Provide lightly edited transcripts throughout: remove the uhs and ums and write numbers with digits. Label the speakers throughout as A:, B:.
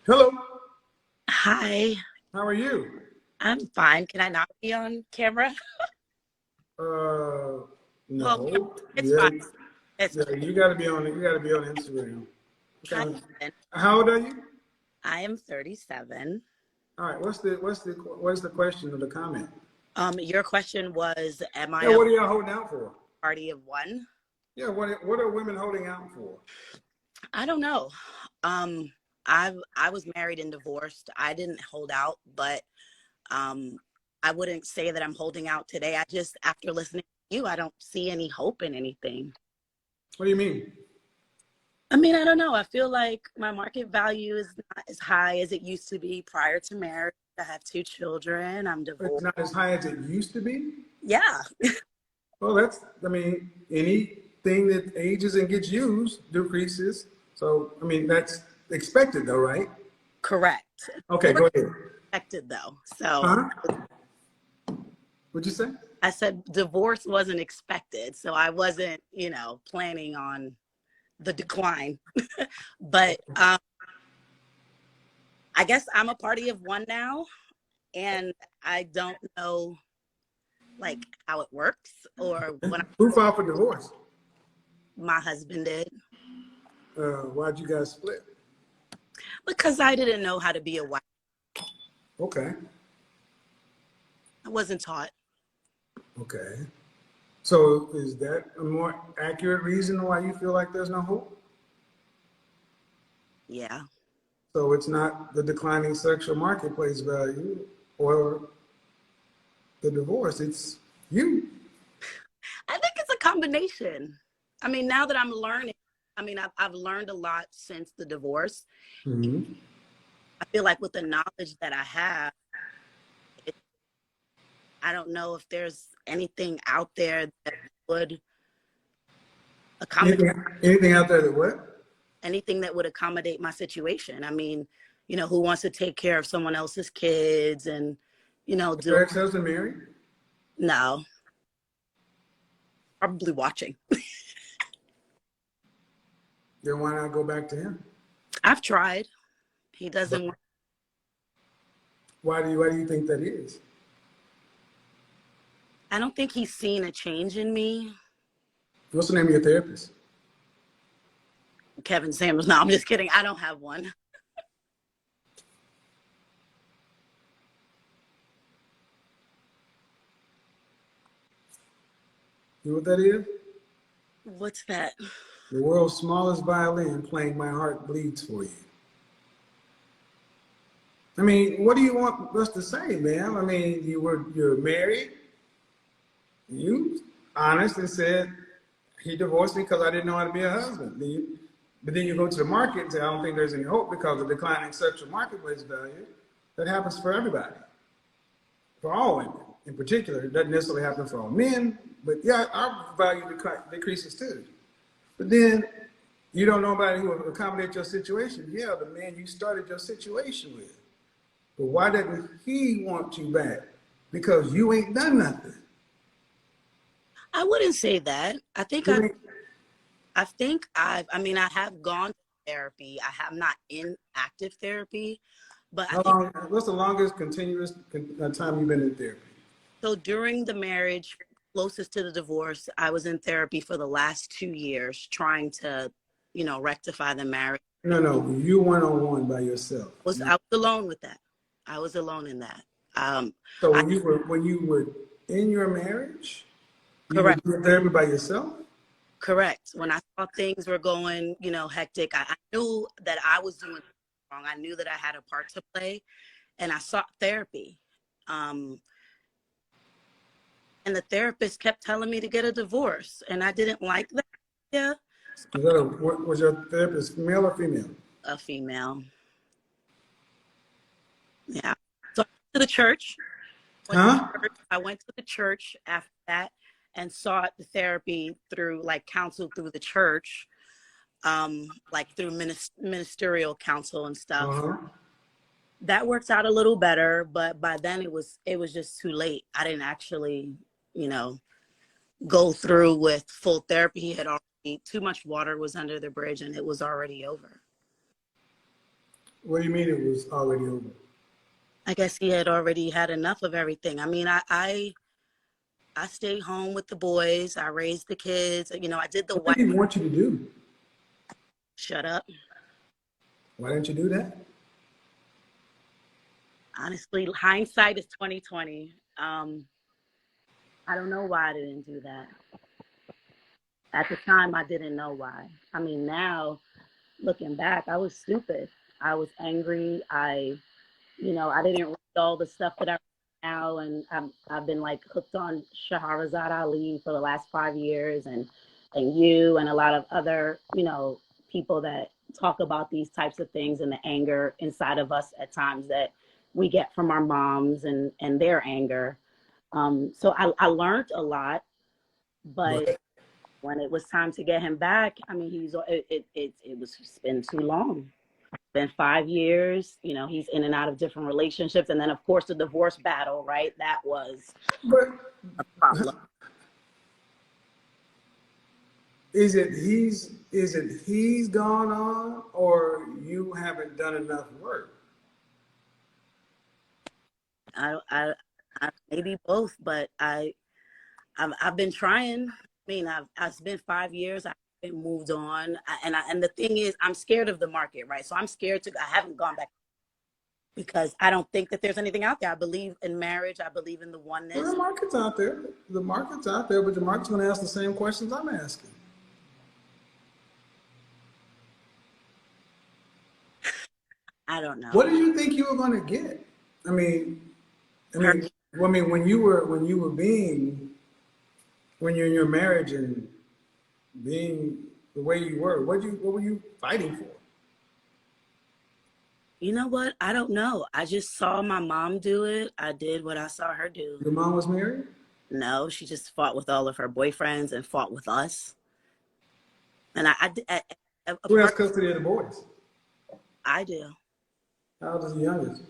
A: Hello.
B: Hi,
A: How are you?
B: I'm fine. Can I not be on camera?
A: Uh,
B: Well,
A: no.
B: it's
A: Yeah,
B: fine. It's
A: yeah. You got to be on. You got to be on Instagram.
B: hi.
A: Okay.
B: Kevin.
A: How old are you?
B: I am 37.
A: All right. What's the question or the comment?
B: Your question was, am I
A: Yeah.
B: a
A: What are y'all holding out for?
B: party of one?
A: Yeah. What are women holding out for?
B: I don't know. Um, I was married and divorced. I didn't hold out, but um, I wouldn't say that I'm holding out today. I just, after listening to you, I don't see any hope in anything.
A: What do you mean?
B: I mean, I don't know. I feel like my market value is not as high as it used to be prior to marriage. I have two children. I'm
A: It's
B: divorced.
A: not as high as it used to be.
B: Yeah,
A: Well, that's. I mean, anything that ages and gets used decreases. So, I mean, that's expected, though, right?
B: correct.
A: Okay.
B: Divorce
A: Go ahead.
B: expected though. So
A: Huh? What'd you say?
B: I said divorce wasn't expected. So I wasn't, planning on the decline. But I guess I'm a party of one now, and I don't know like how it works or when
A: Who filed for divorce?
B: my husband did,
A: Why'd you guys split?
B: because I didn't know how to be a wife.
A: Okay.
B: I wasn't taught.
A: Okay. So is that a more accurate reason why you feel like there's no hope?
B: Yeah.
A: So it's not the declining sexual marketplace value or the divorce, it's you.
B: I think it's a combination. I mean, now that I'm learning, I've learned a lot since the divorce.
A: Mm-hmm.
B: I feel like with the knowledge that I have, it, I don't know if there's anything out there that would accommodate
A: Anything out there that what?
B: anything that would accommodate my situation. I mean, who wants to take care of someone else's kids and,
A: Your
B: do
A: ex-husband married?
B: no, probably watching.
A: Then why not go back to him?
B: I've tried. He doesn't want.
A: Why do you think that is?
B: I don't think he's seen a change in me.
A: What's the name of your therapist?
B: Kevin Samuels. No, I'm just kidding. I don't have one.
A: You know what that is?
B: What's that?
A: The world's smallest violin playing My Heart Bleeds for You. I mean, what do you want us to say, man? I mean, you're married. You honestly said he divorced me because I didn't know how to be a husband. But then you go to the market and say, I don't think there's any hope because of declining sexual marketplace value. That happens for everybody, for all women in particular. It doesn't necessarily happen for all men, but yeah, our value decreases too. But then you don't know anybody who will accommodate your situation. Yeah, the man you started your situation with. But why doesn't he want you back? Because you ain't done nothing.
B: I wouldn't say that. I think
A: You ain't,
B: I have gone to therapy. I have not in active therapy, but I
A: how
B: think
A: long? What's the longest continuous time you've been in therapy?
B: so during the marriage, closest to the divorce, I was in therapy for the last 2 years trying to, rectify the marriage.
A: No, you one on one by yourself.
B: I was alone with that. I was alone in that.
A: So
B: I
A: when you were in your marriage, you were
B: correct.
A: doing therapy by yourself.
B: Correct. When I saw things were going, hectic, I knew that I was doing wrong. I knew that I had a part to play, and I sought therapy. Um, and the therapist kept telling me to get a divorce, and I didn't like that. Yeah,
A: Was your therapist male or female?
B: a female. Yeah. So I went to the church.
A: Huh?
B: I went to the church after that and sought the therapy through counsel through the church, like through ministerial counsel and stuff.
A: Uh-huh.
B: That worked out a little better, but by then it was just too late. I didn't actually, you know, go through with full therapy. He had already too much water was under the bridge and it was already over.
A: What do you mean it was already over?
B: I guess he had already had enough of everything. I mean, I stayed home with the boys. I raised the kids. You know, I did the
A: What did
B: wife.
A: he want you to do?
B: Shut up.
A: Why didn't you do that?
B: Honestly, hindsight is 2020. I don't know why I didn't do that. At the time, I didn't know why. I mean, now looking back, I was stupid. I was angry. You know, I didn't read all the stuff that I read now, and I've been like hooked on Shahrazad Ali for the last 5 years, and you and a lot of other, you know, people that talk about these types of things and the anger inside of us at times that we get from our moms and their anger. So I learned a lot, but
A: But
B: when it was time to get him back, I mean, it's been too long. Been 5 years. You know, he's in and out of different relationships, and then of course the divorce battle, right? That was
A: but
B: a problem.
A: is it he's gone on, or you haven't done enough work?
B: I maybe both, but I've been trying. I mean, it's been 5 years. I've been moved on, and the thing is, I'm scared of the market, right? So I'm scared to. I haven't gone back because I don't think that there's anything out there. I believe in marriage. I believe in the
A: Well,
B: oneness.
A: the market's out there. The market's out there, but the market's going to ask the same questions I'm asking.
B: I don't know.
A: What did you think you were going to get? I mean, I
B: Her,
A: mean, when you're in your marriage and being the way you were, what were you fighting for?
B: you know what? I don't know. I just saw my mom do it. I did what I saw her do.
A: Your mom was married?
B: No, she just fought with all of her boyfriends and fought with us. And a
A: Who has
B: part
A: custody of the boys?
B: I do.
A: How old is the youngest?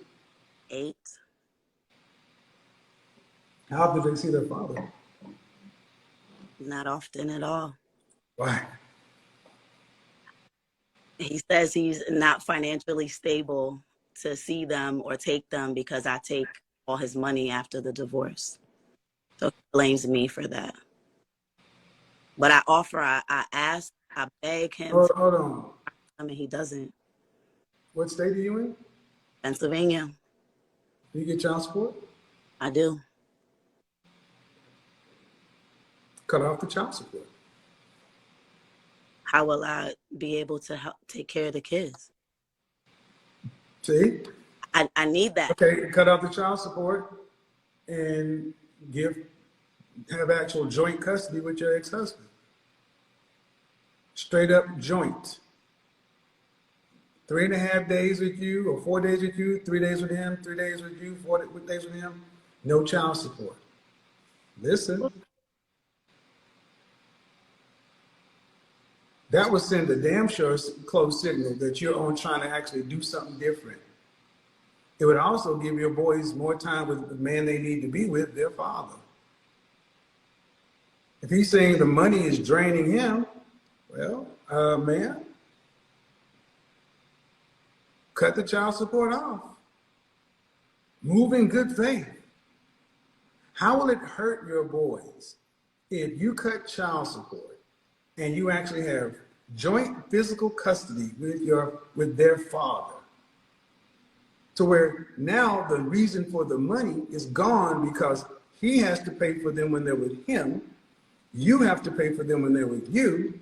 B: 8.
A: How did they see their father?
B: Not often at all.
A: Why?
B: He says he's not financially stable to see them or take them because I take all his money after the divorce. So he blames me for that. But I ask, I beg him for
A: Hold on.
B: them, and he doesn't.
A: What state are you in?
B: Pennsylvania,
A: Do you get child support?
B: I do.
A: Cut off the child support.
B: How will I be able to help take care of the kids?
A: See?
B: I need that.
A: Okay, cut off the child support and have actual joint custody with your ex-husband. Straight up joint. 3.5 days with you, or 4 days with you, 3 days with him, 3 days with you, 4 days with him. No child support. Listen, that would send a damn sure close signal that you're on trying to actually do something different. It would also give your boys more time with the man they need to be with, their father. If he's saying the money is draining him, well, man, cut the child support off. Move in good faith. How will it hurt your boys if you cut child support and you actually have joint physical custody with their father? To where now the reason for the money is gone because he has to pay for them when they're with him. You have to pay for them when they're with you.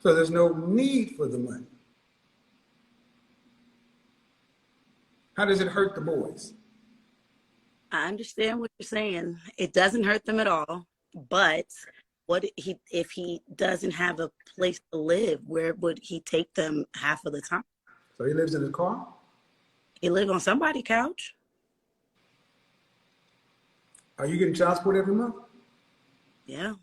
A: So there's no need for the money. How does it hurt the boys?
B: I understand what you're saying. It doesn't hurt them at all. But if he doesn't have a place to live, where would he take them half of the time?
A: So he lives in his car?
B: He live on somebody's couch.
A: Are you getting child support every month?
B: Yeah.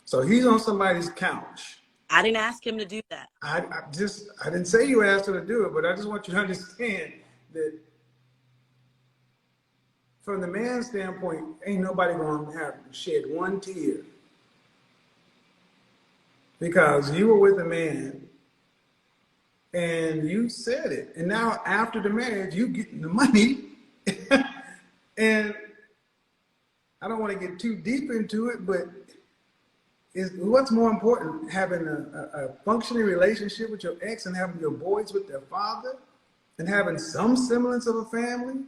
A: So he's on somebody's couch.
B: I didn't ask him to do that.
A: I didn't say you asked her to do it, but I just want you to understand that from the man's standpoint, ain't nobody gonna have shed one tear because you were with a man and you said it. And now after the marriage, you getting the money. And I don't want to get too deep into it, but what's more important, having a functioning relationship with your ex and having your boys with their father and having some semblance of a family,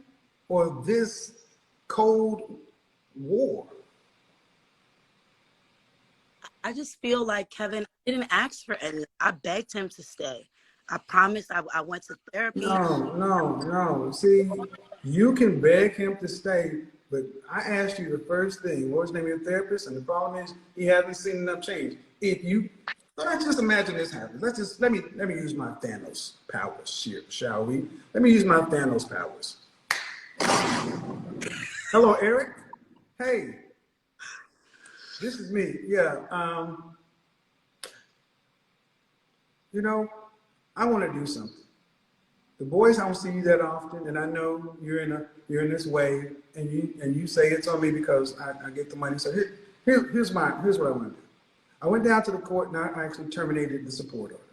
A: or this cold war?
B: I just feel like Kevin didn't ask for anything. I begged him to stay. I promised. I went to therapy.
A: No. See, you can beg him to stay, but I asked you the first thing, what was the name of your therapist? And the problem is he hasn't seen enough change. So let's just imagine this happens. Let me use my Thanos powers here, shall we? Let me use my Thanos powers. Hello, Eric. Hey, this is me. Yeah. I want to do something. The boys don't see you that often, and I know you're in this way, and you say it's on me because I get the money. So here's what I want to do. I went down to the court and I actually terminated the support order.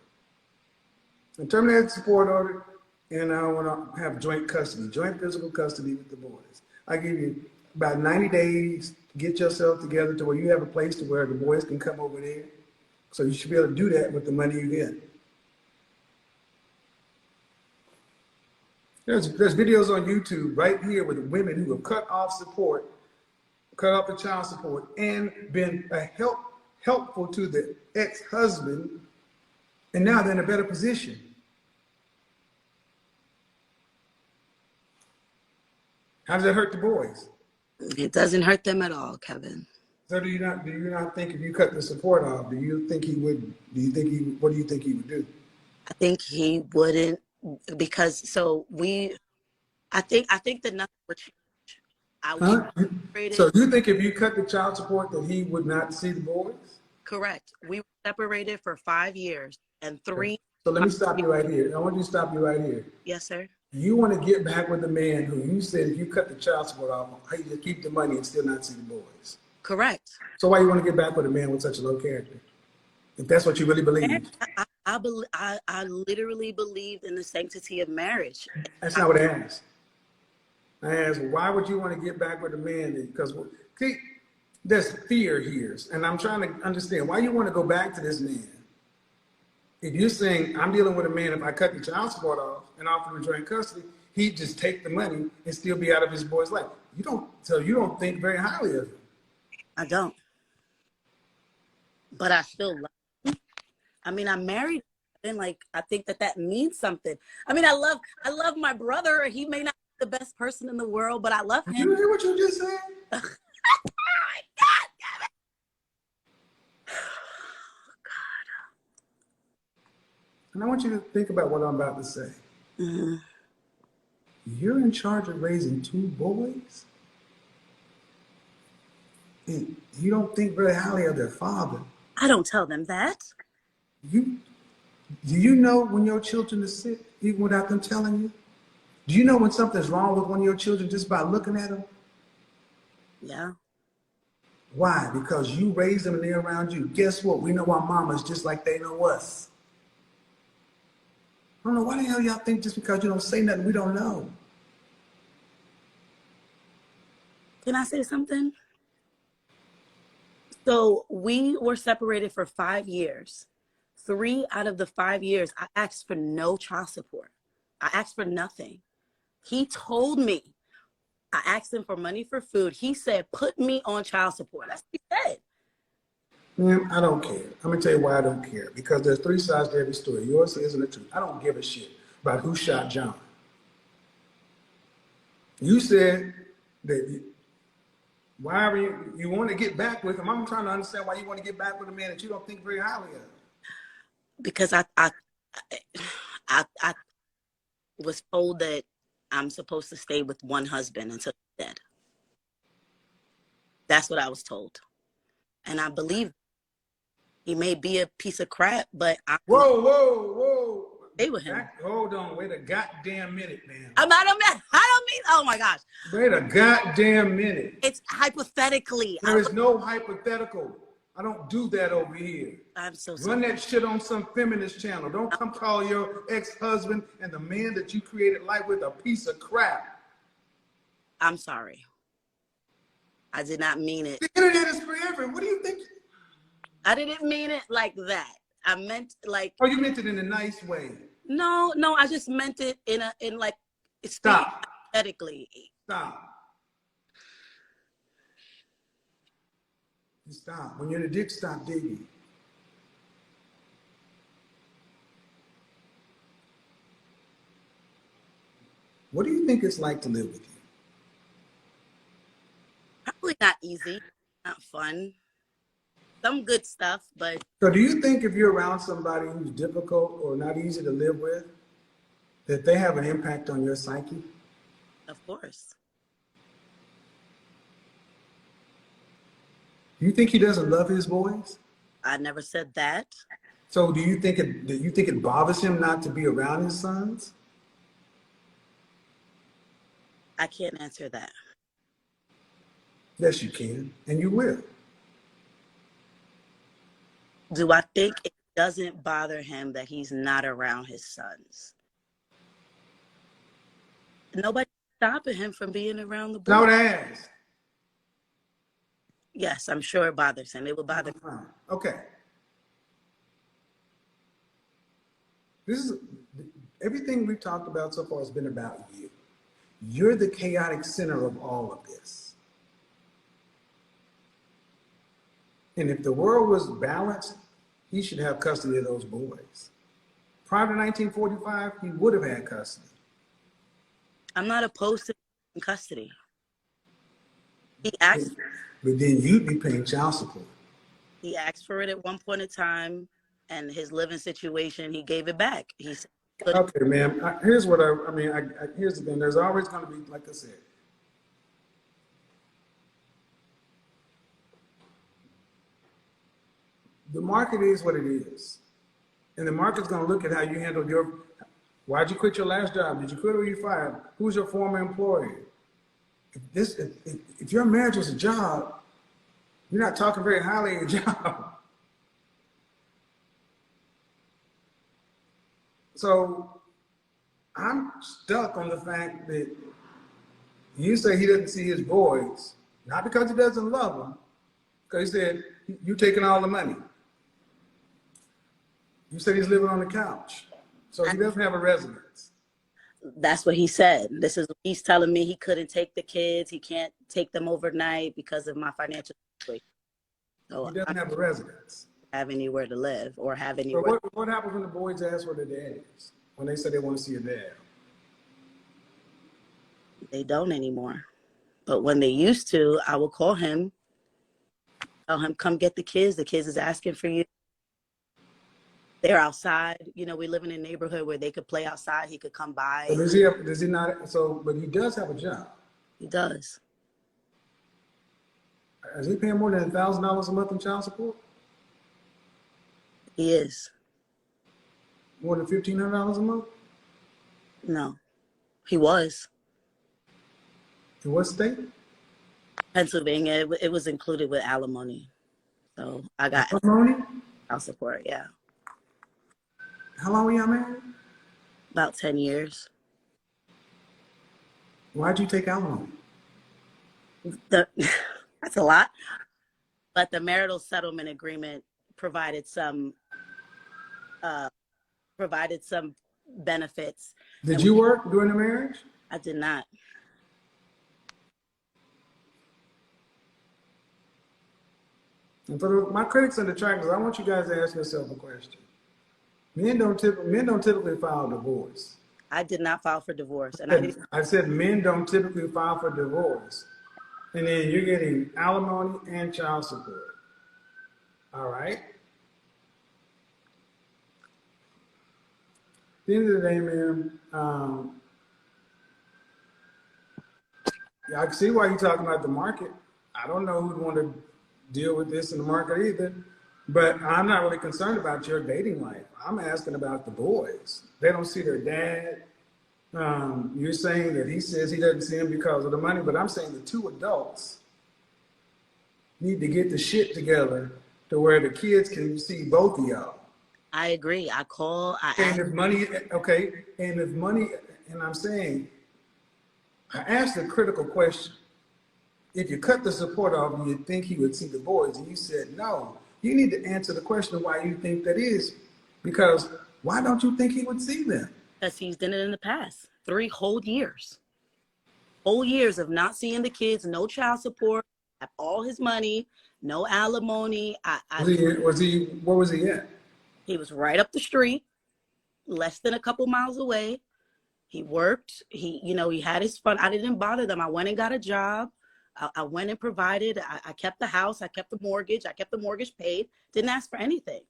A: I terminated the support order, and I want to have joint physical custody with the boys. I give you about 90 days to get yourself together to where you have a place to where the boys can come over there. So you should be able to do that with the money you get. There's videos on YouTube right here with women who have cut off the child support, and been helpful to the ex-husband, and now they're in a better position. How does that hurt the boys?
B: It doesn't hurt them at all, Kevin.
A: So do you not think if you cut the support off, what do you think he would do?
B: I think he wouldn't, because I think the number would change.
A: So you think if you cut the child support that he would not see the boys?
B: Correct. We were separated for 5 years and 3.
A: So let me stop you right here. I want you to stop you right here.
B: Yes, sir.
A: You want to get back with the man who you said if you cut the child support off, he just keep the money and still not see the boys.
B: Correct.
A: So why you want to get back with a man with such a low character? If that's what you really believe.
B: I literally believed in the sanctity of marriage.
A: That's not what I asked. I asked, why would you want to get back with a man? Because see, there's fear here. And I'm trying to understand why you want to go back to this man. If you're saying, I'm dealing with a man, if I cut the child support off and offer him joint custody, he'd just take the money and still be out of his boy's life. You don't think very highly of him.
B: I don't. But I still love him. I mean, I'm married, and I think that means something. I mean, I love my brother. He may not be the best person in the world, but I love him.
A: Did you hear what you just said?
B: Oh my God, damn it.
A: And I want you to think about what I'm about to say.
B: Mm-hmm.
A: You're in charge of raising 2 boys? And you don't think very highly of their father.
B: I don't tell them that.
A: Do you know when your children are sick, even without them telling you? Do you know when something's wrong with one of your children just by looking at them?
B: Yeah.
A: Why? Because you raised them and they're around you. Guess what? We know our mamas just like they know us. I don't know why the hell y'all think just because you don't say nothing, we don't know.
B: Can I say something? So we were separated for 5 years. 3 out of the 5 years, I asked for no child support. I asked for nothing. He told me, I asked him for money for food. He said, put me on child support. That's what he said.
A: Man, I don't care. I'm going to tell you why I don't care. Because there's 3 sides to every story. Yours isn't the truth. I don't give a shit about who shot John. You said that why are you want to get back with him. I'm trying to understand why you want to get back with a man that you don't think very highly of.
B: Because I was told that I'm supposed to stay with one husband until he's dead. That's what I was told. And I believe he may be a piece of crap, but
A: Whoa.
B: Stay with him.
A: Hold on, wait a goddamn minute, man.
B: I don't me? Oh my gosh.
A: Wait a goddamn minute.
B: It's hypothetically.
A: There is no hypothetical. I don't do that over here.
B: I'm so
A: Run
B: sorry.
A: that shit on some feminist channel. Don't come call your ex-husband and the man that you created life with a piece of crap.
B: I'm sorry. I did not mean it.
A: The internet is forever. What do you think?
B: I didn't mean it like that. I meant like.
A: Oh, you meant it in a nice way.
B: No, I just meant it in like.
A: Stop.
B: Hypothetically.
A: Stop. You stop. When you're in a ditch, stop digging. What do you think it's like to live with you?
B: Probably not easy, not fun. Some good stuff, but.
A: So do you think if you're around somebody who's difficult or not easy to live with, that they have an impact on your psyche?
B: Of course.
A: Do you think he doesn't love his boys?
B: I never said that.
A: So do you think it bothers him not to be around his sons?
B: I can't answer that.
A: Yes, you can, and you will.
B: Do I think it doesn't bother him that he's not around his sons? Nobody's stopping him from being around the boys.
A: Now I asked.
B: Yes, I'm sure it bothers him. It would bother me.
A: Okay. This is everything we've talked about so far has been about you. You're the chaotic center of all of this. And if the world was balanced, he should have custody of those boys. Prior to 1945, he would have had custody.
B: I'm not opposed to custody. He asked.
A: But then you'd be paying child support.
B: He asked for it at one point in time, and his living situation, he gave it back. He said,
A: okay, ma'am. Here's what I mean. Here's the thing. There's always going to be, like I said, the market is what it is, and the market's going to look at how you handled your. Why'd you quit your last job? Did you quit or were you fired? Who's your former employer? If your marriage is a job, you're not talking very highly of your job. So I'm stuck on the fact that you say he doesn't see his boys, not because he doesn't love them, because he said, you're taking all the money. You said he's living on the couch. So he doesn't have a residence. That's
B: what he said. This is, he's telling me he couldn't take the kids. He can't take them overnight because of my financial situation. So
A: he doesn't have a residence.
B: Have anywhere to live or have anywhere.
A: So what happens when the boys ask where their dad is? When they say they want to see a dad?
B: They don't anymore. But when they used to, I would call him, tell him, come get the kids. The kids is asking for you. They're outside. You know, we live in a neighborhood where they could play outside. He could come by.
A: So does he not? So, but he does have a job.
B: He does.
A: Is he paying more than $1,000 a month in child support?
B: He is.
A: More than $1,500 a month?
B: No, he was.
A: In what state?
B: Pennsylvania. It was included with alimony. So I got
A: alimony?
B: Child support, yeah.
A: How long were y'all married?
B: About 10 years.
A: Why'd you take alimony?
B: That's a lot. But the marital settlement agreement provided some benefits.
A: Did you work during the marriage?
B: I did not.
A: And for my critics and detractors, I want you guys to ask yourself a question. Men don't typically file divorce.
B: I did not file for divorce.
A: I said men don't typically file for divorce. And then you're getting alimony and child support. All right? At the end of the day, man, I can see why you're talking about the market. I don't know who'd want to deal with this in the market either. But I'm not really concerned about your dating life. I'm asking about the boys. They don't see their dad. You're saying that he says he doesn't see him because of the money, but I'm saying the two adults need to get the shit together to where the kids can see both of y'all.
B: I agree. I
A: And
B: ask.
A: if money, okay, and if money, and I'm saying, I asked a critical question. If you cut the support off, you'd think he would see the boys, and you said no. You need to answer the question why you think that is, because why don't you think he would see them?
B: Because he's done it in the past. 3 whole years. Whole years of not seeing the kids, no child support, have all his money, no alimony.
A: Where was he at?
B: He was right up the street, less than a couple miles away. He worked. He had his fun. I didn't bother them. I went and got a job. I went and provided. I kept the house. I kept the mortgage. I kept the mortgage paid. Didn't ask for anything.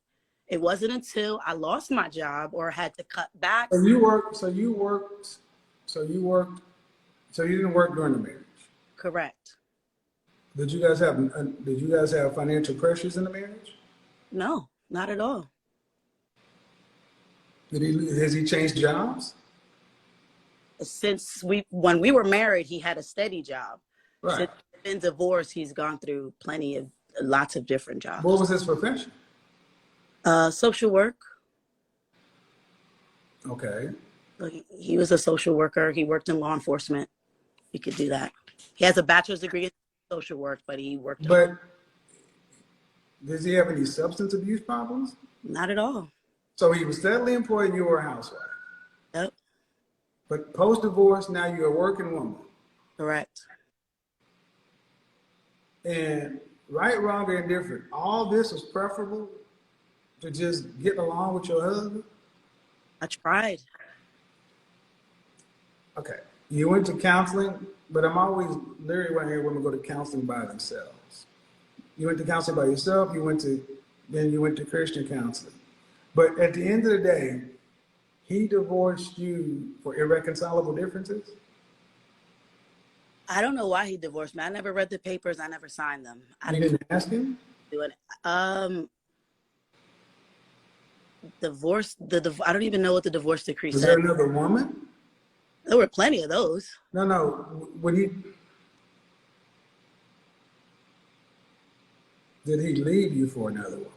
B: It wasn't until I lost my job or had to cut back.
A: So you worked. So you didn't work during the marriage.
B: Correct.
A: Did you guys have financial pressures in the marriage?
B: No, not at all.
A: Has he changed jobs?
B: When we were married, he had a steady job.
A: Right.
B: Since he's been divorced, he's gone through lots of different jobs.
A: What was his profession?
B: Social work.
A: Okay.
B: He was a social worker. He worked in law enforcement. He could do that. He has a bachelor's degree in social work, but he worked.
A: But does he have any substance abuse problems?
B: Not at all.
A: So he was steadily employed and you were a housewife.
B: Yep.
A: But post-divorce, now you're a working woman.
B: Correct.
A: And right, wrong, or indifferent, all this was preferable to just get along with your husband?
B: I tried.
A: Okay. You went to counseling, but I'm always leery when I hear women go to counseling by themselves. You went to counseling by yourself, then you went to Christian counseling. But at the end of the day, he divorced you for irreconcilable differences?
B: I don't know why he divorced me. I never read the papers. I never signed them.
A: You didn't ask him?
B: Divorce. I don't even know what the divorce decree
A: Was
B: said.
A: there another woman?
B: There were plenty of those.
A: No. Did he leave you for another woman?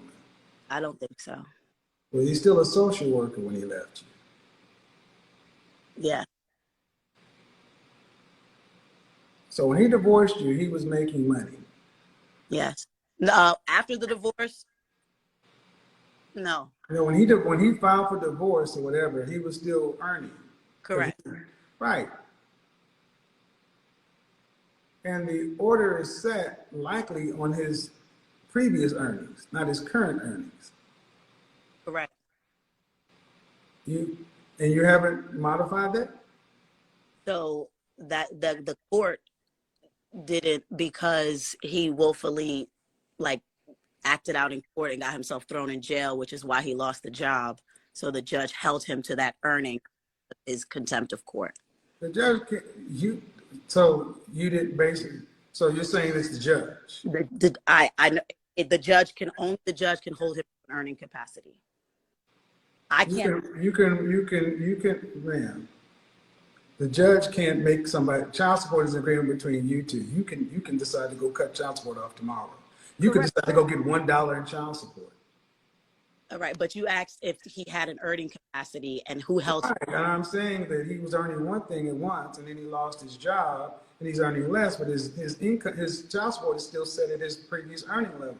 B: I don't think so.
A: Was he still a social worker when he left you?
B: Yeah.
A: So when he divorced you, he was making money.
B: Yes. After the divorce, no.
A: When he filed for divorce or whatever, he was still earning.
B: Correct.
A: Right. And the order is set likely on his previous earnings, not his current earnings.
B: Correct.
A: You haven't modified that?
B: So that the court didn't, because he willfully acted out in court and got himself thrown in jail, which is why he lost the job. So the judge held him to that earning, is contempt of court.
A: The judge so you didn't basically. So you're saying it's the judge?
B: The judge can hold him in earning capacity. I can't.
A: You can, man. The judge can't make somebody. Child support is an agreement between you two. You can decide to go cut child support off tomorrow. You can decide to go get $1 in child support.
B: All right, but you asked if he had an earning capacity and who held him.
A: Right, and I'm saying that he was earning one thing at once, and then he lost his job, and he's earning less, but his income, his child support is still set at his previous earning level.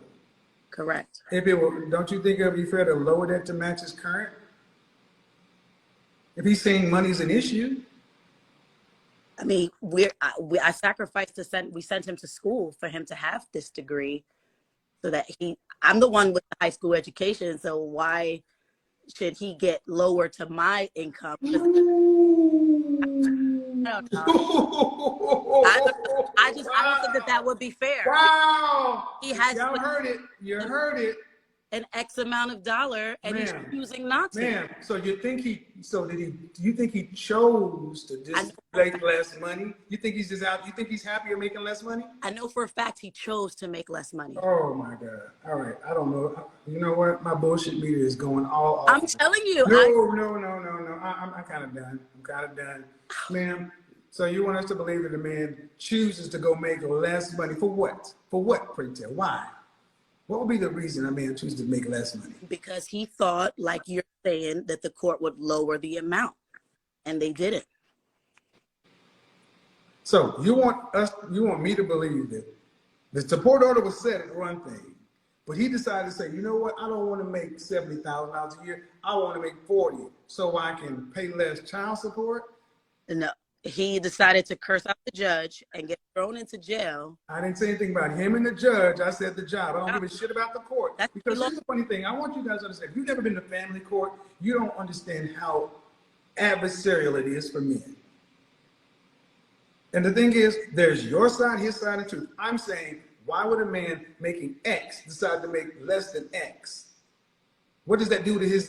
B: Correct.
A: Don't you think it would be fair to lower that to match his current? If he's saying money's an issue.
B: I mean, I sacrificed we sent him to school for him to have this degree, so that I'm the one with the high school education. So why should he get lower to my income? I don't know. I don't think that would be fair.
A: Wow.
B: He has.
A: Y'all heard it. You heard it.
B: an X amount of dollar and he's choosing not to.
A: Ma'am, so you think do you think he chose to just make less money? You think he's just out, you think he's happier making less money?
B: I know for a fact he chose to make less money.
A: Oh my God. All right. I don't know. You know what? My bullshit meter is going all off.
B: I'm telling you.
A: No. I'm kind of done. I'm kind of done. Ma'am, so you want us to believe that a man chooses to go make less money for what? For what, pray tell? Why? What would be the reason a man chooses to make less money?
B: Because he thought, like you're saying, that the court would lower the amount, and they didn't.
A: So you want me to believe that the support order was set at one thing, but he decided to say, you know what? I don't want to make $70,000 a year. I want to make 40, so I can pay less child support.
B: No. He decided to curse out the judge and get thrown into jail.
A: I didn't say anything about him and the judge. I said the job. I don't give a shit about the court. Because here's the funny thing. I want you guys to understand. If you've never been to family court, you don't understand how adversarial it is for men. And the thing is, there's your side, his side, and truth. I'm saying, why would a man making X decide to make less than X? What does that do to his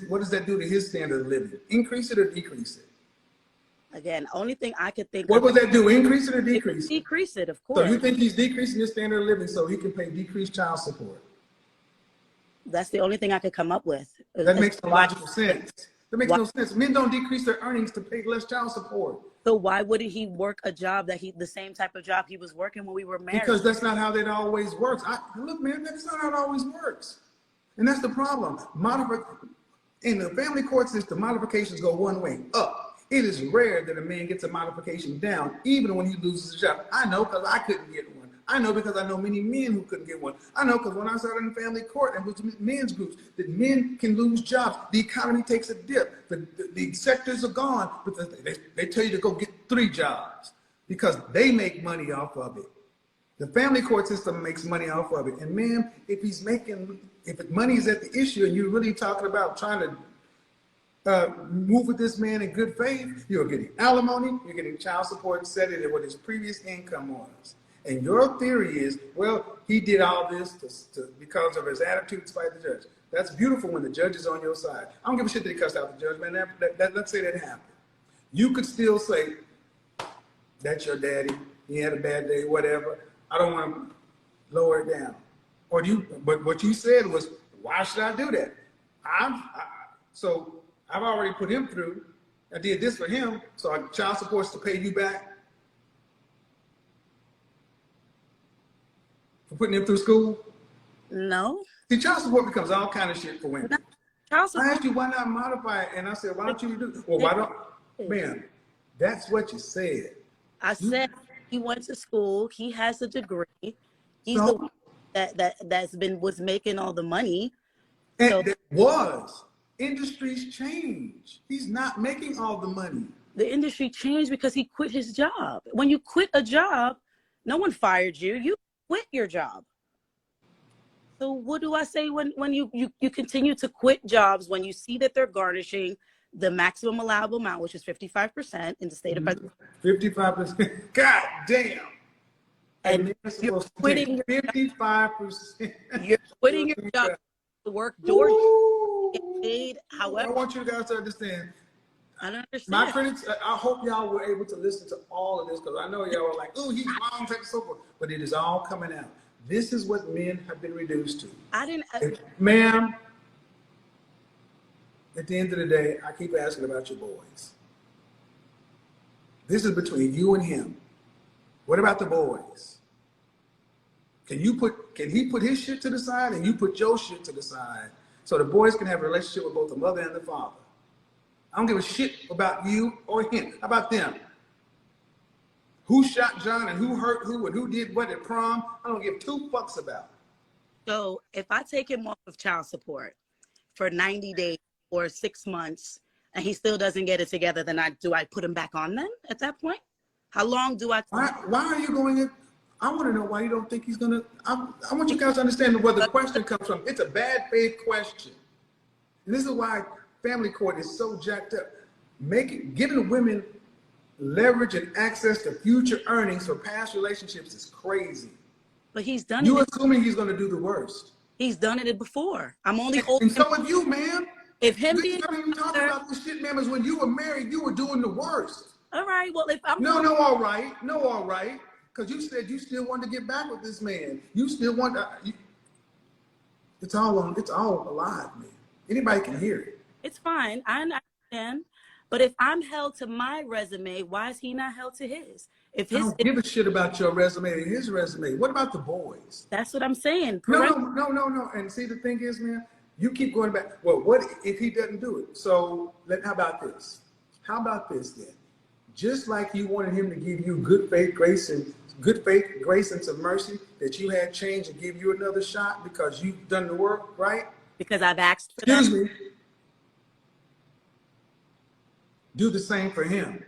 A: standard of living? Increase it or decrease it?
B: Again, only thing I could think
A: what would that do? Increase it or decrease it?
B: Decrease it, of course.
A: So you think he's decreasing his standard of living so he can pay decreased child support?
B: That's the only thing I could come up with.
A: That makes no logical sense. That makes no sense. Men don't decrease their earnings to pay less child support.
B: So why wouldn't he work a job that the same type of job he was working when we were married?
A: Because that's not how that always works. Look, man, that's not how it always works. And that's the problem. In the family court system, modifications go one way, up. It is rare that a man gets a modification down, even when he loses a job. I know because I couldn't get one. I know because I know many men who couldn't get one. I know because when I started in family court and with men's groups, that men can lose jobs. The economy takes a dip. The sectors are gone, but they tell you to go get 3 jobs because they make money off of it. The family court system makes money off of it. And man, if money is at the issue and you're really talking about trying to move with this man in good faith, you're getting alimony, you're getting child support set it at what his previous income was. And your theory is, well, he did all this because of his attitude despite the judge. That's beautiful when the judge is on your side. I don't give a shit that he cussed out the judge, man. Let's say that happened. You could still say, that's your daddy. He had a bad day, whatever. I don't want to lower it down. But what you said was, why should I do that? So I've already put him through. I did this for him, so child support's to pay you back for putting him through school?
B: No.
A: See, child support becomes all kind of shit for women. I asked you, why not modify it? And I said, why don't you do it? Well, why don't, man, that's what you said.
B: I said he went to school. He has a degree. He's the one that was making all the money.
A: And so, industries change. He's not making all the money.
B: The industry changed because he quit his job. When you quit a job, no one fired you. You quit your job. So what do I say when you continue to quit jobs when you see that they're garnishing the maximum allowable amount, which is 55% in the state of Pennsylvania?
A: 55%. God damn.
B: And you're quitting your
A: 55%.
B: You're quitting your job to work doors. Get paid, however.
A: I want you guys to understand.
B: I don't understand.
A: My critics, I hope y'all were able to listen to all of this because I know y'all were like, oh, he's wrong, so forth. But it is all coming out. This is what men have been reduced to. Ma'am, at the end of the day, I keep asking about your boys. This is between you and him. What about the boys? Can he put his shit to the side and you put your shit to the side so the boys can have a relationship with both the mother and the father? I don't give a shit about you or him. How about them? Who shot John and who hurt who and who did what at prom? I don't give 2 fucks about.
B: So if I take him off of child support for 90 days or 6 months and he still doesn't get it together, then do I put him back on then at that point? How long do I?
A: Why are you going in? I want to know why you don't think he's going to. I want you guys to understand where the question comes from. It's a bad faith question. And this is why family court is so jacked up. Giving women leverage and access to future earnings for past relationships is crazy.
B: But he's done
A: You assuming he's going to do the worst.
B: He's done it before. I'm only
A: And
B: holding
A: so have you, man.
B: if him
A: This
B: being
A: time you talking
B: older,
A: about this shit, man, is when you were married, you were doing the worst.
B: all right. Well, if I'm
A: No, all right. No, all right. Because you said you still wanted to get back with this man. You still want to, it's all alive, man. Anybody can hear it.
B: it's fine. I understand. But if I'm held to my resume, why is he not held to his? If
A: I
B: his,
A: don't give a shit about your resume and his resume. What about the boys?
B: that's what I'm saying.
A: No. And see, the thing is, man, you keep going back. Well, what if he doesn't do it? So how about this? How about this then? Just like you wanted him to give you good faith, grace, and some mercy, that you had change and give you another shot because you've done the work, right?
B: Because I've asked for
A: Excuse
B: that.
A: me. Do the same for him.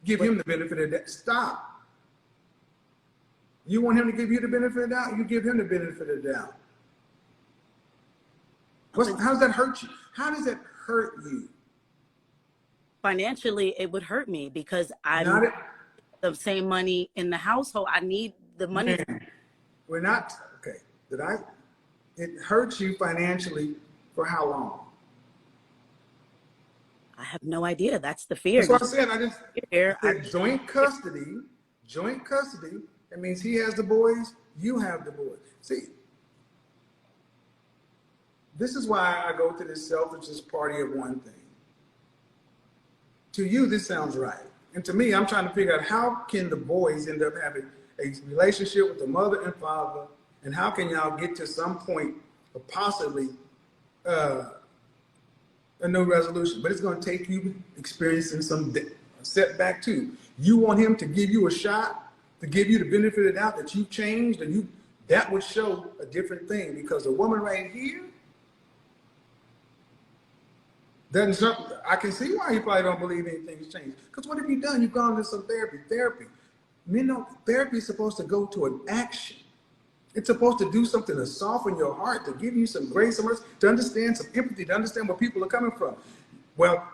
A: Give him the benefit of that. Stop. You want him to give you the benefit of the doubt? You give him the benefit of the doubt. How does that hurt you? How does that hurt you?
B: Financially, it would hurt me because I'm
A: Not it.
B: the same money in the household. I need the money.
A: Man, we're not okay. It hurts you financially for how long?
B: I have no idea. That's the fear.
A: That's what I said. I
B: Fear.
A: said joint custody. Joint custody. That means he has the boys, you have the boys. See, this is why I go to this selfishness party of one thing. To you, this sounds right. And to me, I'm trying to figure out how can the boys end up having a relationship with the mother and father, and how can y'all get to some point of possibly a no resolution. But it's going to take you experiencing some setback too. You want him to give you a shot, to give you the benefit of the doubt that you've changed, and that would show a different thing, because the woman right here doesn't. I can see why you probably don't believe anything's changed. Because what have you done? You've gone to some therapy. Therapy is supposed to go to an action. It's supposed to do something to soften your heart, to give you some grace and mercy, to understand some empathy, to understand where people are coming from. Well,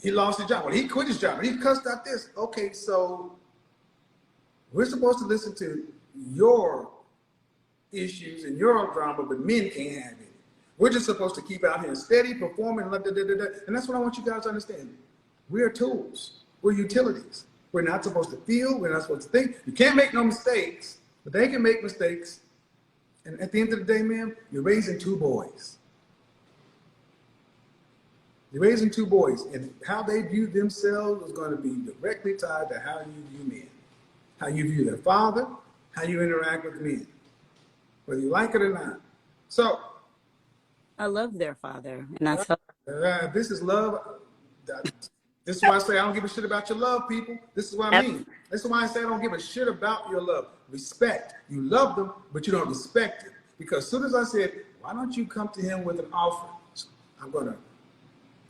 A: he lost his job. Well, he quit his job. He cussed out this. Okay, so we're supposed to listen to your issues and your drama, but men can't have it. We're just supposed to keep out here steady, performing, and that's what I want you guys to understand. We're tools. We're utilities. We're not supposed to feel. We're not supposed to think. You can't make no mistakes, but they can make mistakes. And at the end of the day, man, you're raising two boys. You're raising two boys, and how they view themselves is going to be directly tied to how you view men, how you view their father, how you interact with men, whether you like it or not. So,
B: I love their father, and that's how.
A: This is love. This is why I say I don't give a shit about your love, people. This is what I mean. This is why I say I don't give a shit about your love. Respect. You love them, but you don't respect it. Because as soon as I said, why don't you come to him with an offer? I'm going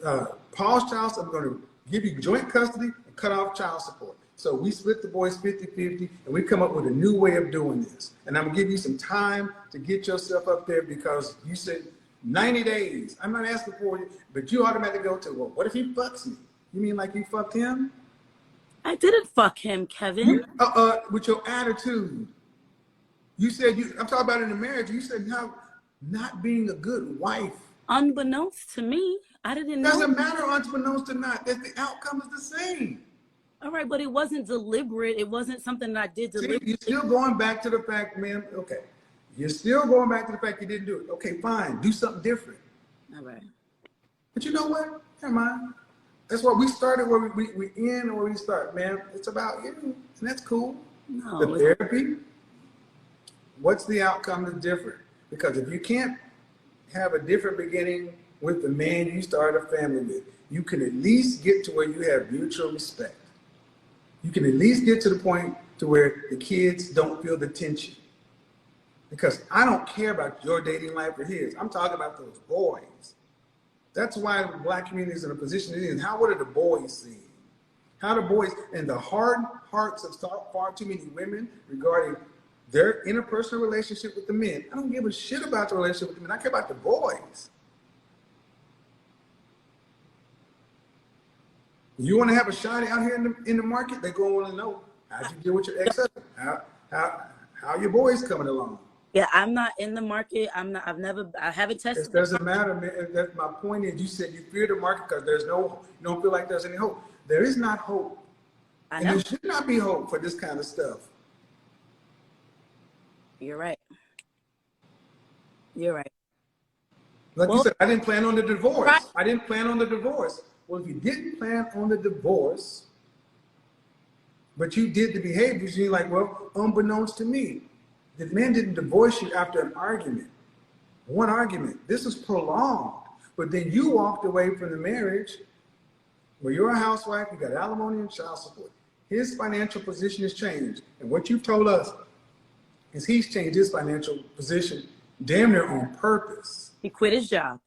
A: to pause child support. I'm going to give you joint custody and cut off child support. So we split the boys 50-50, and we come up with a new way of doing this. And I'm going to give you some time to get yourself up there, because you said 90 days. I'm not asking for you, but you automatically go to, well, what if he fucks me? You mean like you fucked him?
B: I didn't fuck him, Kevin.
A: With your attitude. You said, I'm talking about in the marriage, you said not being a good wife.
B: Unbeknownst to me, I didn't know.
A: Doesn't matter unbeknownst to not, that the outcome is the same.
B: All right, but it wasn't deliberate. It wasn't something that I did deliberately.
A: You're still going back to the fact, man, okay. You're still going back to the fact you didn't do it. Okay, fine, do something different.
B: All right.
A: But you know what? Never mind. That's why we started where we end where we start, man. It's about you, and that's cool.
B: No,
A: the therapy, what's the outcome that's different? Because if you can't have a different beginning with the man you start a family with, you can at least get to where you have mutual respect. You can at least get to the point to where the kids don't feel the tension. Because I don't care about your dating life or his. I'm talking about those boys. That's why the Black community is in a position it is. What are the boys seeing? How the boys, and the hard hearts of far too many women regarding their interpersonal relationship with the men. I don't give a shit about the relationship with the men. I care about the boys. You want to have a shot out here in the market, they're going to want to know, how'd you deal with your ex-husband? How your boys coming along?
B: Yeah, I'm not in the market. I haven't
A: It
B: tested the
A: doesn't matter, man. That my point is, you said you fear the market because you don't feel like there's any hope. There is not hope,
B: I
A: and there
B: know.
A: should not be hope for this kind of stuff.
B: You're right. You're right.
A: Like you
B: Well,
A: said, I didn't plan on the
B: right.
A: divorce. I didn't plan on the divorce. Well, if you didn't plan on the divorce, but you did the behaviors, you're like, well, unbeknownst to me, the man didn't divorce you after an argument. One argument. This is prolonged. But then you walked away from the marriage where you're a housewife, you got alimony and child support. His financial position has changed. And what you've told us is he's changed his financial position damn near on purpose.
B: He quit his job.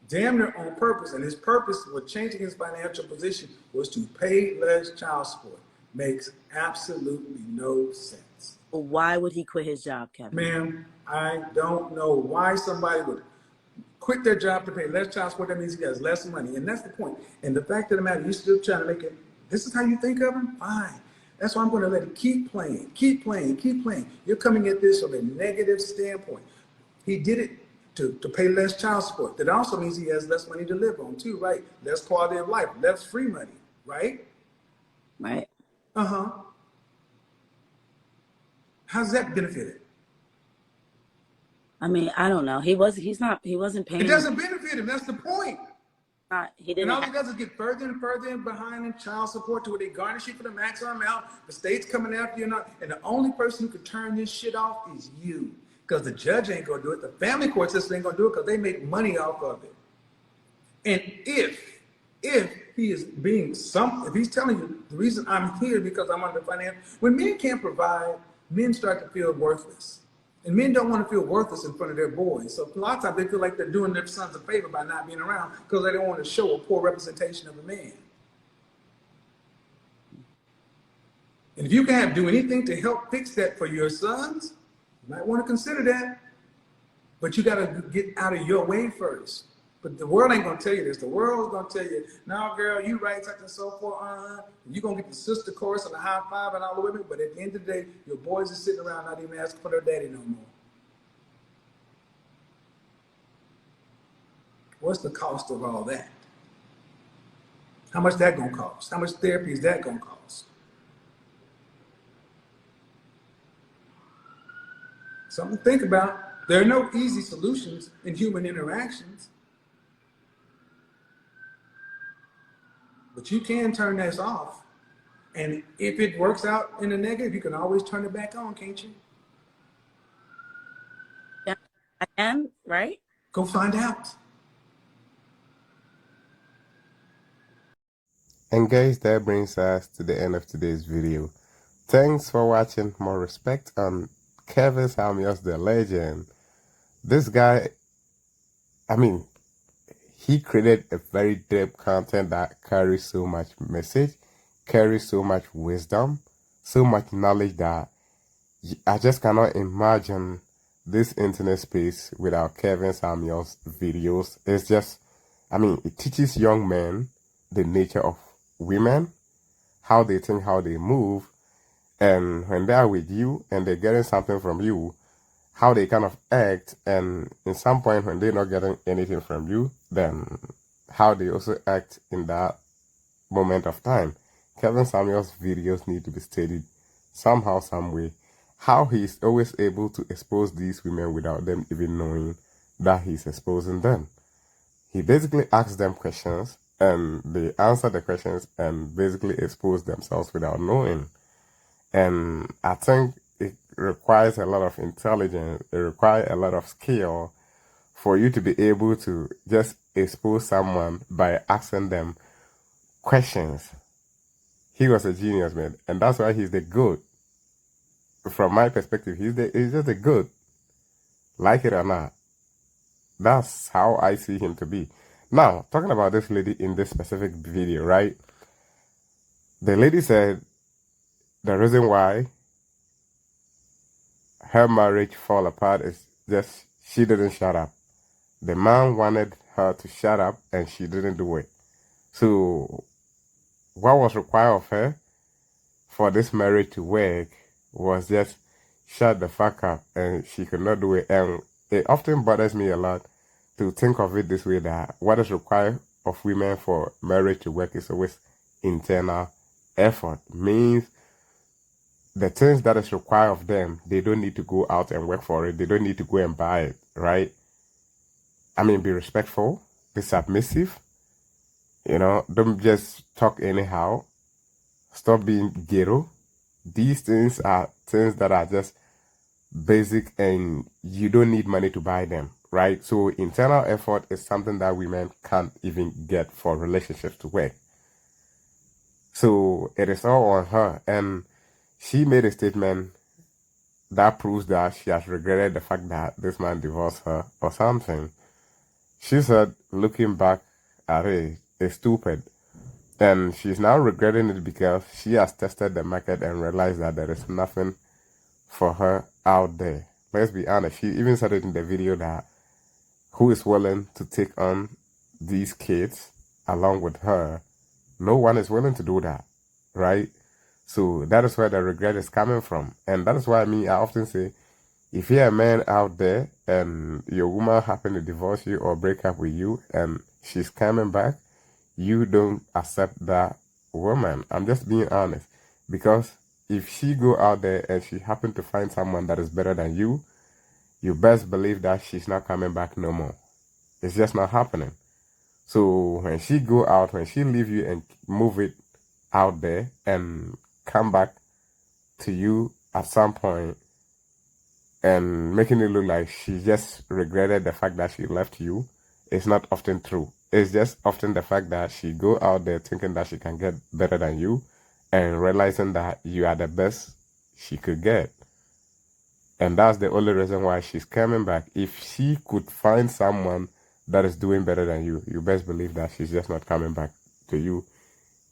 A: Damn near on purpose. And his purpose with changing his financial position was to pay less child support. Makes absolutely no sense.
B: Why would he quit his job, Kevin?
A: Ma'am, I don't know why somebody would quit their job to pay less child support. That means he has less money. And that's the point. And the fact of the matter, you're still trying to make it, this is how you think of him? Fine. That's why I'm going to let it keep playing, keep playing, keep playing. You're coming at this from a negative standpoint. He did it to pay less child support. That also means he has less money to live on too, right? Less quality of life, less free money, right?
B: Right.
A: Uh-huh. How's that benefited?
B: I mean, I don't know. He wasn't paying.
A: It doesn't benefit him. That's the point.
B: He
A: And
B: didn't
A: all
B: have,
A: he does is get further and further in behind in child support to where they garnish you for the maximum amount. The state's coming after you, and the only person who can turn this shit off is you. Because the judge ain't gonna do it. The family court system ain't gonna do it because they make money off of it. And if he is being if he's telling you the reason I'm here because I'm under financial, when men can't provide, men start to feel worthless. And men don't want to feel worthless in front of their boys. So a lot of times they feel like they're doing their sons a favor by not being around because they don't want to show a poor representation of a man. And if you can't do anything to help fix that for your sons, you might want to consider that. But you got to get out of your way first. But the world ain't gonna tell you this. The world's gonna tell you, "No, girl, you right, such and so forth. You're gonna get the sister chorus and the high five and all the women." But at the end of the day, your boys are sitting around not even asking for their daddy no more. What's the cost of all that? How much that gonna cost? How much therapy is that gonna cost? Something to think about. There are no easy solutions in human interactions. But you can turn this off. And if it works out in the negative, you can always turn it back on, can't you?
B: yeah, I can, right?
A: Go find out.
C: And guys, that brings us to the end of today's video. Thanks for watching. More respect on Kevin Samuels, the legend. This guy, I mean, he created a very deep content that carries so much message, carries so much wisdom, so much knowledge that I just cannot imagine this internet space without Kevin Samuels' videos. It's just, I mean, it teaches young men the nature of women, how they think, how they move, and when they are with you and they're getting something from you, how they kind of act, and in some point when they're not getting anything from you, then how they also act in that moment of time. Kevin Samuels' videos need to be studied somehow, some way. How he's always able to expose these women without them even knowing that he's exposing them. He basically asks them questions and they answer the questions and basically expose themselves without knowing. And I think it requires a lot of intelligence, it requires a lot of skill for you to be able to just expose someone by asking them questions. He was a genius, man, and that's why he's the GOAT. From my perspective, he's just a GOAT. Like it or not. That's how I see him to be. Now, talking about this lady in this specific video, right? The lady said the reason why her marriage fall apart is just she didn't shut up. The man wanted her to shut up and she didn't do it. So what was required of her for this marriage to work was just shut the fuck up and she could not do it. And it often bothers me a lot to think of it this way, that what is required of women for marriage to work is always internal effort. Means the things that is required of them, they don't need to go out and work for it. They don't need to go and buy it, right? I mean, be respectful, be submissive, don't just talk anyhow. Stop being ghetto. These things are things that are just basic and you don't need money to buy them, right? So internal effort is something that women can't even get for relationships to work. So it is all on her. And she made a statement that proves that she has regretted the fact that this man divorced her or something. She said, looking back at it, it's stupid. And she's now regretting it because she has tested the market and realized that there is nothing for her out there. Let's be honest. She even said it in the video that who is willing to take on these kids along with her? No one is willing to do that, right? So that is where the regret is coming from. And that is why I often say, if you're a man out there and your woman happened to divorce you or break up with you and she's coming back, you don't accept that woman. I'm just being honest. Because if she go out there and she happen to find someone that is better than you best believe that she's not coming back no more. It's just not happening. So when she go out, when she leave you and move it out there and come back to you at some point and making it look like she just regretted the fact that she left you, it's not often true. It's just often the fact that she go out there thinking that she can get better than you and realizing that you are the best she could get. And that's the only reason why she's coming back. If she could find someone that is doing better than you, you best believe that she's just not coming back to you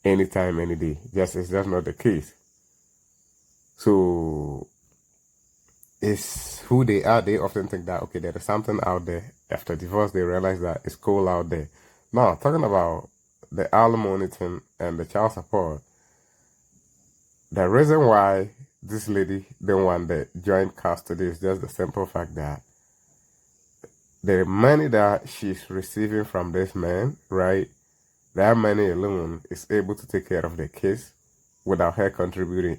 C: anytime, any day. It's just not the case. So it's who they are. They often think that, okay, there is something out there. After divorce, they realize that it's cool out there. Now, talking about the alimony thing and the child support, the reason why this lady didn't want the joint custody is just the simple fact that the money that she's receiving from this man, right, that money alone is able to take care of the kids without her contributing.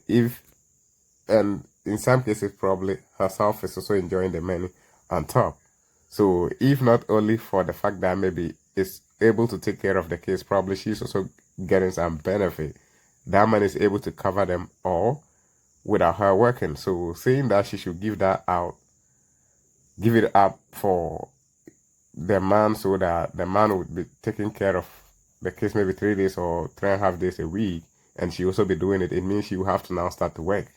C: And in some cases, probably herself is also enjoying the money on top. So if not only for the fact that maybe it's able to take care of the kids, probably she's also getting some benefit. That money is able to cover them all without her working. So saying that she should give that out, give it up for the man so that the man would be taking care of the kids maybe 3 days or 3.5 days a week, and she also be doing it, it means she will have to now start to work.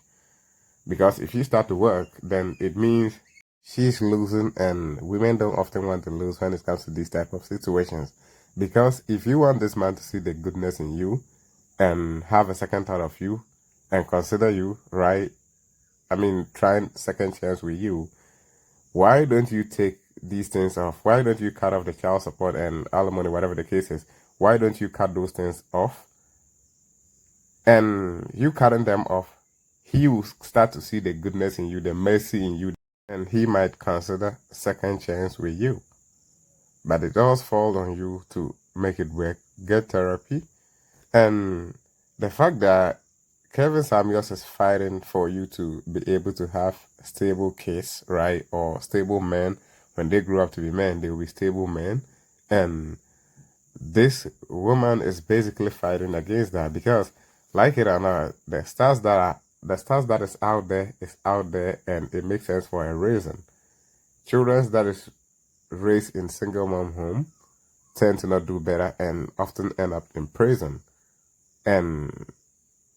C: Because if she start to work, then it means she's losing, and women don't often want to lose when it comes to these type of situations. Because if you want this man to see the goodness in you and have a second thought of you and consider you, right? I mean, trying second chance with you, why don't you take these things off? Why don't you cut off the child support and alimony, whatever the case is? Why don't you cut those things off? And you cutting them off, he will start to see the goodness in you, the mercy in you, and he might consider second chance with you. But it does fall on you to make it work, get therapy. And the fact that Kevin Samuels is fighting for you to be able to have stable kids, right? Or stable men. When they grow up to be men, they will be stable men. And this woman is basically fighting against that because, like it or not, the stars that is out there, and it makes sense for a reason. Children that is raised in single mom home tend to not do better and often end up in prison. And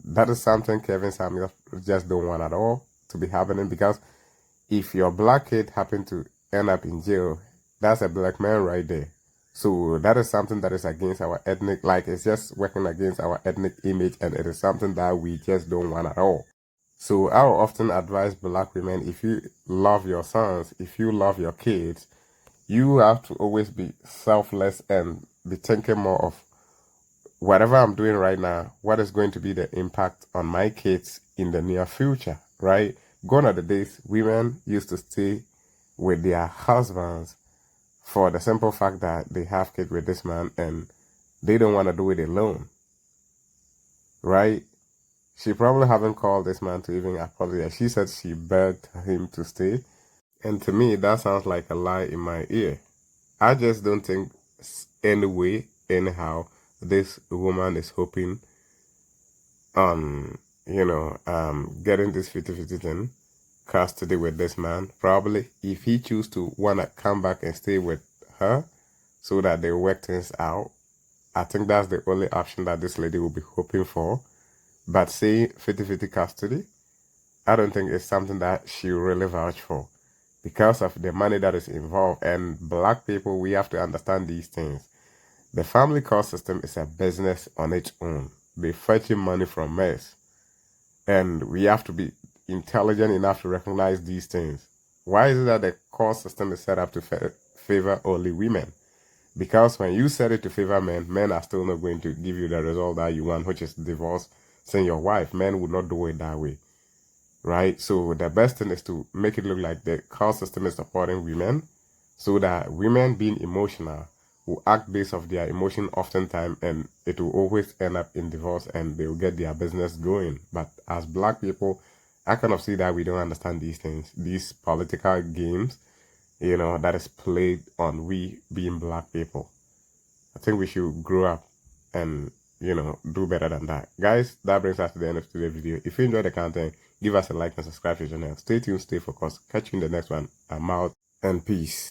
C: that is something Kevin Samuels just don't want at all to be happening, because if your black kid happen to end up in jail, that's a black man right there. So that is something that is against our ethnic, like it's just working against our ethnic image, and it is something that we just don't want at all. So I will often advise black women, if you love your sons, if you love your kids, you have to always be selfless and be thinking more of whatever I'm doing right now, what is going to be the impact on my kids in the near future, right? gone are the days women used to stay with their husbands for the simple fact that they have kids with this man and they don't want to do it alone, right? She probably haven't called this man to even apologize. She said she begged him to stay. And to me, that sounds like a lie in my ear. I just don't think anyway, anyhow, this woman is hoping on, getting this 50-50 thing, custody with this man. Probably if he choose to want to come back and stay with her so that they work things out, I think that's the only option that this lady will be hoping for. But saying 50-50 custody, I don't think it's something that she really vouch for because of the money that is involved. And black people, we have to understand these things. The family court system is a business on its own. They fetching money from us. And we have to be intelligent enough to recognize these things. Why is it that the court system is set up to favor only women? Because when you set it to favor men, men are still not going to give you the result that you want, which is divorce, saying your wife. Men would not do it that way, right? So the best thing is to make it look like the court system is supporting women so that women being emotional will act based off their emotion oftentimes, and it will always end up in divorce and they will get their business going. But as black people, I kind of see that we don't understand these things, these political games, that is played on we being black people. I think we should grow up and, do better than that. Guys, that brings us to the end of today's video. If you enjoyed the content, give us a like and subscribe to the channel. Stay tuned, stay focused. Catch you in the next one. I'm out and peace.